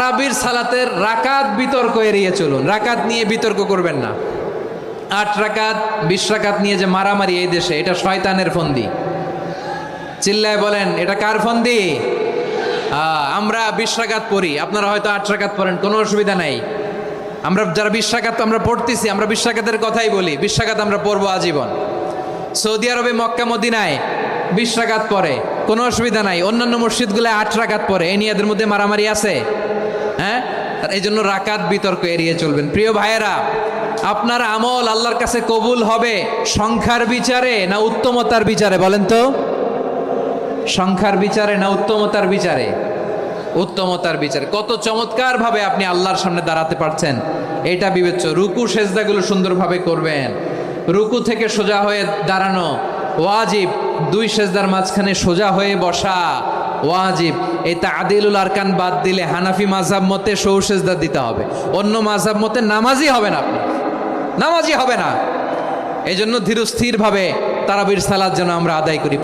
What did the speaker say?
তারাবির সালাতের রাকাত বিতর্ক এড়িয়ে চলুন। রাকাত নিয়ে বিতর্ক করবেন না। 8 রাকাত 20 রাকাত নিয়ে যে মারামারি এই দেশে, এটা শয়তানের ফন্দি। চিল্লায় বলেন, এটা কার ফন্দি? আমরা 20 রাকাত পড়ি, আপনারা হয়তো 8 রাকাত পড়েন, কোনো অসুবিধা নাই। আমরা যারা 20 রাকাত আমরা পড়তেছি, আমরা 20 রাকাতের কথাই বলি। 20 রাকাত আমরা পড়বো আজীবন। সৌদি আরবে মক্কা মদিনায় 20 রাকাত পড়ে, কোনো অসুবিধা নাই। অন্যান্য মসজিদগুলো 8 রাকাত পড়ে, এই নিয়ে এদের মধ্যে মারামারি আছে? হ্যাঁ, এই জন্য রাকাত বিতর্ক এড়িয়ে চলবেন। প্রিয় ভাইয়েরা, আপনার আমল আল্লাহর কাছে কবুল হবে সংখ্যার বিচারে না উত্তমতার বিচারে? বলেন তো, সংখ্যার বিচারে না উত্তমতার বিচারে? উত্তমতার বিচারে। কত চমৎকার ভাবে আপনি আল্লাহর সামনে দাঁড়াতে পারছেন এটা বিবেচ্য। রুকু সেজদাগুলো সুন্দরভাবে করবেন। রুকু থেকে সোজা হয়ে দাঁড়ানো ওয়াজিব, 2 সেজদার মাঝখানে সোজা হয়ে বসা ওয়াজিব। এই তাদিলুল আরকান বাদ দিলে হানাফি মাযহাব মতে সৌ সেজদা দিতে হবে। অন্য মাযহাব মতে নামাজি হবেন, আপনি নামাজি হবে না। এই জন্য ধীরস্থির ভাবে তারাবির সালাত যেন আমরা আদায় করি।